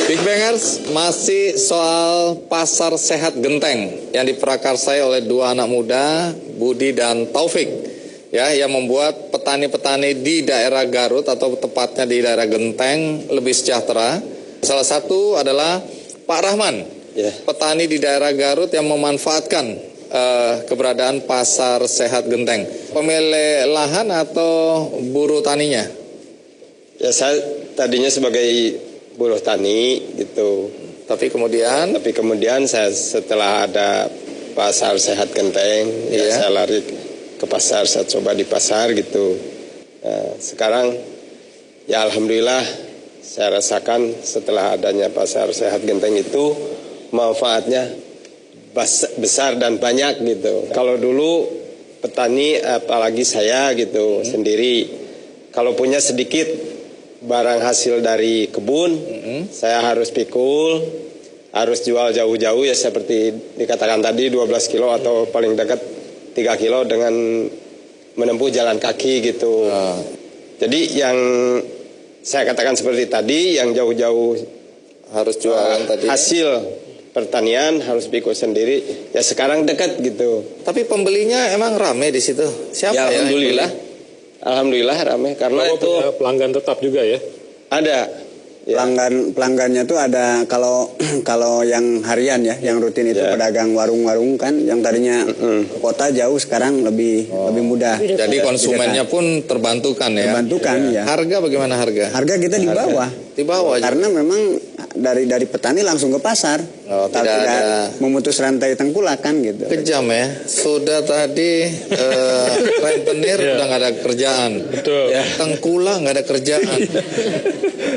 Big Bangers, masih soal pasar sehat Genteng yang diprakarsai oleh dua anak muda, Budi dan Taufik, ya, yang membuat petani-petani di daerah Garut atau tepatnya di daerah Genteng lebih sejahtera. Salah satu adalah Pak Rahman, petani di daerah Garut yang memanfaatkan keberadaan pasar sehat Genteng. Pemilik lahan atau buruh taninya? Ya, saya tadinya sebagai buruh tani gitu. Tapi kemudian saya setelah ada pasar sehat Genteng, ya saya lari ke pasar, saya coba di pasar gitu. Nah, sekarang ya alhamdulillah saya rasakan setelah adanya pasar sehat Genteng itu manfaatnya besar dan banyak gitu. Kalau dulu petani apalagi saya gitu sendiri, kalau punya sedikit barang hasil dari kebun, saya harus pikul, harus jual jauh-jauh ya seperti dikatakan tadi 12 kilo atau paling dekat 3 kilo dengan menempuh jalan kaki gitu. Jadi yang saya katakan seperti tadi, yang jauh-jauh harus jualan tadi hasil pertanian harus pikul sendiri, ya sekarang dekat gitu. Tapi pembelinya emang rame di situ. Siapa ya? Alhamdulillah ramai karena itu punya pelanggan tetap juga ya. Ada. Ya. Pelanggannya tuh ada kalau yang harian ya, yang rutin itu pedagang warung-warung kan, yang tadinya ke kota jauh sekarang lebih mudah. Jadi konsumennya pun terbantukan ya. Terbantukan ya. Harga bagaimana harga? Harga kita di bawah. Di bawah. Karena memang dari petani langsung ke pasar. Tidak ada memutus rantai tengkulakan gitu. Kejam ya. Sudah tadi rentenir udah nggak ada kerjaan. Betul. Ya, tengkulak nggak ada kerjaan.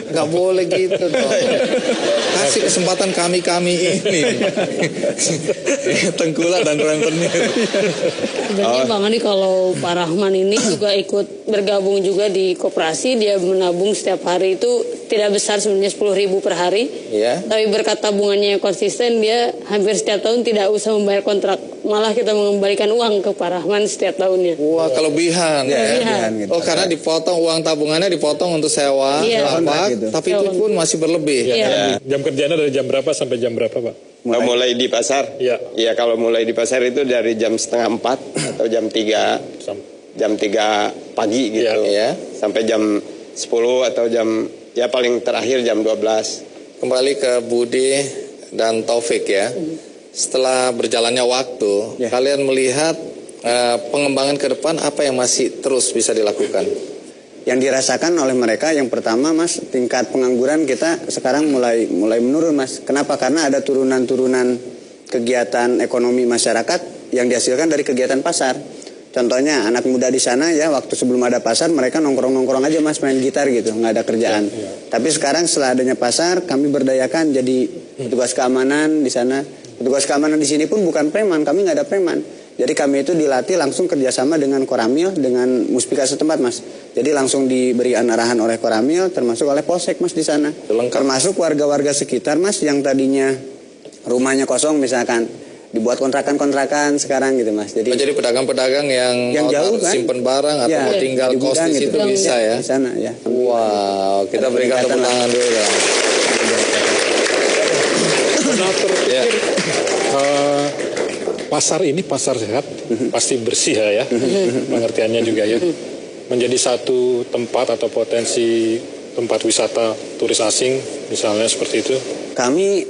Nggak boleh gitu dong. Kasih kesempatan kami ini. Tengkulak dan rentenir. Sebenarnya Bang Andi, kalau Pak Rahman ini juga ikut bergabung juga di koperasi, dia menabung setiap hari itu tidak besar sebenarnya 10.000 per hari. Iya. Tapi berkat tabungannya yang konsisten, dia hampir setiap tahun tidak usah membayar kontrak. Malah kita mengembalikan uang ke Pak Rahman setiap tahunnya. Wah, kelebihan. Kelebihan. Gitu. Oh, karena dipotong uang tabungannya dipotong untuk sewa, lapak, gitu. Tapi itu pun masih berlebih. Iya. Jam kerjanya dari jam berapa sampai jam berapa, Pak? Mulai di pasar? Iya. Iya, kalau mulai di pasar itu dari jam 3:30 atau jam 3 pagi gitu. Ya. Sampai jam 10 atau ya paling terakhir jam 12. Kembali ke Budi dan Taufik ya. Setelah berjalannya waktu, kalian melihat pengembangan ke depan apa yang masih terus bisa dilakukan? Yang dirasakan oleh mereka, yang pertama Mas, tingkat pengangguran kita sekarang mulai menurun Mas. Kenapa? Karena ada turunan-turunan kegiatan ekonomi masyarakat yang dihasilkan dari kegiatan pasar. Contohnya anak muda di sana ya, waktu sebelum ada pasar mereka nongkrong-nongkrong aja Mas, main gitar gitu, nggak ada kerjaan. Tapi sekarang setelah adanya pasar, kami berdayakan jadi petugas keamanan di sana. Petugas keamanan di sini pun bukan preman, kami nggak ada preman. Jadi kami itu dilatih langsung kerjasama dengan Koramil, dengan muspika setempat Mas. Jadi langsung diberi arahan oleh Koramil, termasuk oleh Polsek Mas di sana. Termasuk warga-warga sekitar Mas yang tadinya rumahnya kosong misalkan, dibuat kontrakan-kontrakan sekarang gitu Mas. Jadi pedagang-pedagang yang jauh kan, simpen barang atau mau tinggal di kos gudang di situ gitu. bisa ya. Di sana ya. Wow, kita berikan tepuk tangan dulu dong. Pasar ini pasar sehat pasti bersih ya, pengertiannya juga ya. Menjadi satu tempat atau potensi tempat wisata turis asing misalnya seperti itu. Kami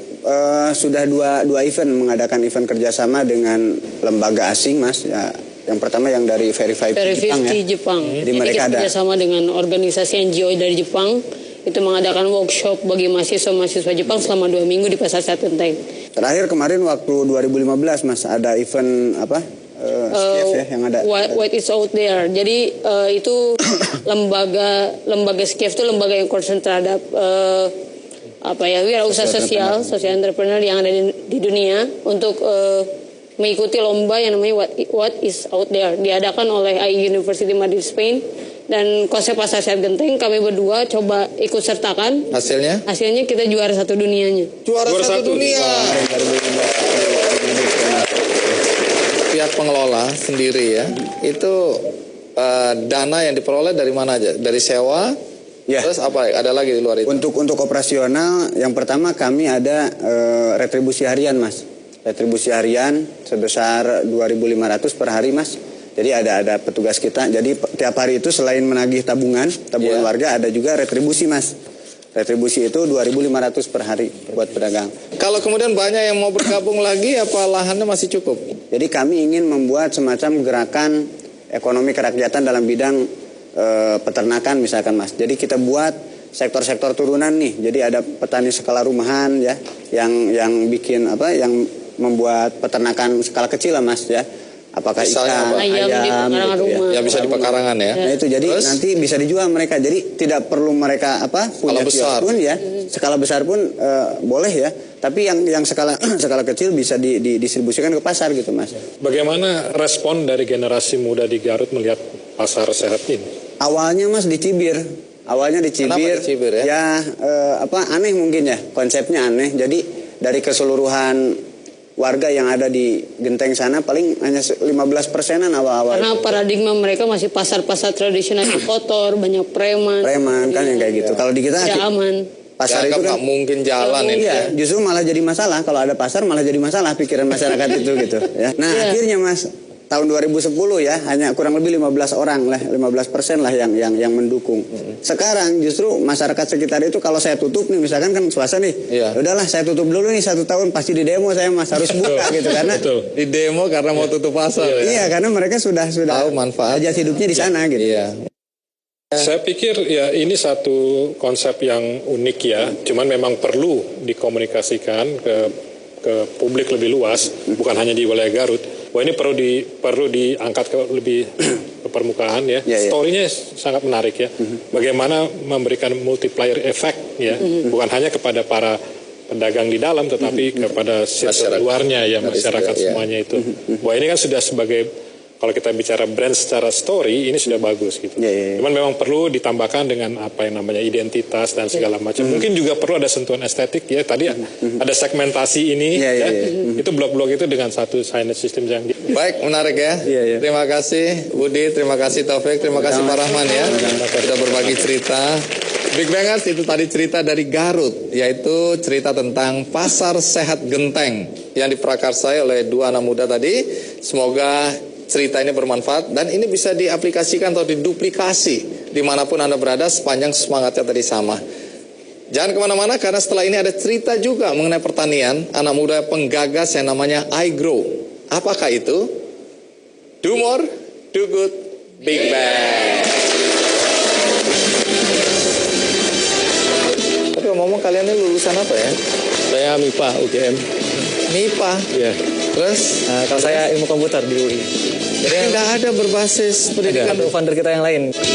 sudah dua event mengadakan event kerjasama dengan lembaga asing Mas ya. Yang pertama yang dari Verify Jepang. Jadi mereka kita kerjasama dengan organisasi NGO dari Jepang, itu mengadakan workshop bagi mahasiswa Jepang selama 2 minggu di Pasar Sehat Genteng. Terakhir kemarin waktu 2015 Mas ada event SKIF ya yang ada. What is out there. Jadi itu lembaga SKIF itu lembaga yang concern terhadap wirausaha social entrepreneur yang ada di dunia untuk mengikuti lomba yang namanya What is out there, diadakan oleh AI University Madrid Spain. Dan konsep Pasar Sehat Genteng kami berdua coba ikut sertakan. Hasilnya kita juara 1 dunianya. Juara satu dunia. Pihak pengelola sendiri ya, itu dana yang diperoleh dari mana aja? Dari sewa Ya. Terus apa? Ada lagi di luar itu? Untuk operasional, yang pertama kami ada retribusi harian, Mas. Retribusi harian sebesar 2.500 per hari, Mas. Jadi ada petugas kita. Jadi tiap hari itu selain menagih tabungan warga, ada juga retribusi, Mas. Retribusi itu 2.500 per hari buat pedagang. Kalau kemudian banyak yang mau bergabung lagi, apa lahannya masih cukup? Jadi kami ingin membuat semacam gerakan ekonomi kerakyatan dalam bidang peternakan misalkan, Mas. Jadi kita buat sektor-sektor turunan nih. Jadi ada petani skala rumahan ya, yang bikin yang membuat peternakan skala kecil lah, Mas ya. Apakah ikan, ayam gitu ya. Ya bisa di pekarangan ya. Nah itu jadi nanti bisa dijual mereka. Jadi tidak perlu mereka punya kios pun ya. Skala besar pun boleh ya. Tapi yang skala kecil bisa didistribusikan ke pasar gitu, Mas. Bagaimana respon dari generasi muda di Garut melihat pasar sehat ini? Awalnya, Mas, dicibir. Kenapa dicibir ya? Ya aneh mungkin ya, konsepnya aneh. Jadi dari keseluruhan warga yang ada di Genteng sana paling hanya 15%-an awal-awal. Karena paradigma mereka masih pasar-pasar tradisional kotor, banyak preman. Preman kan yang kayak gitu. Kalau di kita tidak aman. Pasar itu kan mungkin jalan ini. Iya, justru malah jadi masalah. Kalau ada pasar malah jadi masalah pikiran masyarakat itu gitu ya. Nah, akhirnya, Mas, tahun 2010 ya hanya kurang lebih 15% lah yang mendukung. Sekarang justru masyarakat sekitar itu kalau saya tutup nih misalkan kan swasta nih. Udahlah saya tutup dulu nih 1 tahun pasti di demo saya, Mas, harus buka gitu karena di demo karena mau tutup pasar. Iya, karena mereka sudah tahu manfaat hajat hidupnya di sana gitu. Iya. Saya pikir ya ini satu konsep yang unik ya. Cuman memang perlu dikomunikasikan ke publik lebih luas, bukan hanya di wilayah Garut. Wah, ini perlu diangkat lebih ke permukaan ya. Story-nya sangat menarik ya. Bagaimana memberikan multiplier effect ya, bukan hanya kepada para pedagang di dalam, tetapi kepada masyarakat luarnya ya, masyarakat semuanya itu. Wah, ini kan sudah sebagai kalau kita bicara brand secara story, ini sudah bagus gitu. Cuman memang perlu ditambahkan dengan apa yang namanya identitas dan segala macam. Mungkin juga perlu ada sentuhan estetik ya. Tadi ada segmentasi ini, itu blok-blok itu dengan satu signage system yang baik, menarik ya. Terima kasih Budi, terima kasih Taufik, terima kasih Pak Rahman ya. Sudah berbagi cerita. Big Bangers itu tadi cerita dari Garut, yaitu cerita tentang Pasar Sehat Genteng yang diprakarsai oleh 2 anak muda tadi. Semoga cerita ini bermanfaat dan ini bisa diaplikasikan atau diduplikasi dimanapun Anda berada sepanjang semangatnya tadi sama. Jangan kemana-mana karena setelah ini ada cerita juga mengenai pertanian, anak muda penggagas yang namanya iGrow. Apakah itu? Do more, do good, Big Bang. Tapi ngomong kalian ini lulusan apa ya? Saya MIPA UGM. MIPA? Iya. Terus? Kalau saya ilmu komputer di UI. Jadi tidak ada berbasis pendidikan founder kita yang lain.